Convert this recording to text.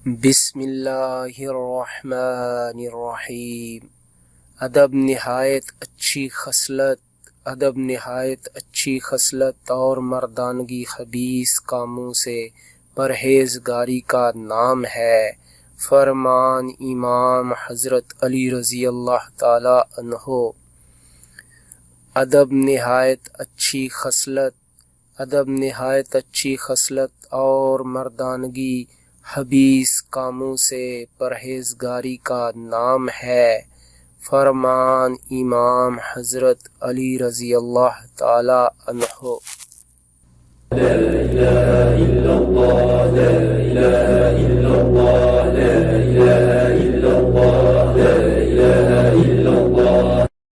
بسم اللہ الرحمن الرحیم۔ ادب نہایت اچھی خصلت اور مردانگی خبیث کاموں سے پرہیزگاری کا نام ہے۔ فرمان امام حضرت علی رضی اللہ تعالی عنہ۔ ادب نہایت اچھی خصلت اور مردانگی خبیث کاموں سے پرہیزگاری کا نام ہے۔ فرمان امام حضرت علی رضی اللہ تعالی عنہ۔ لا إله إلا الله لا إله إلا الله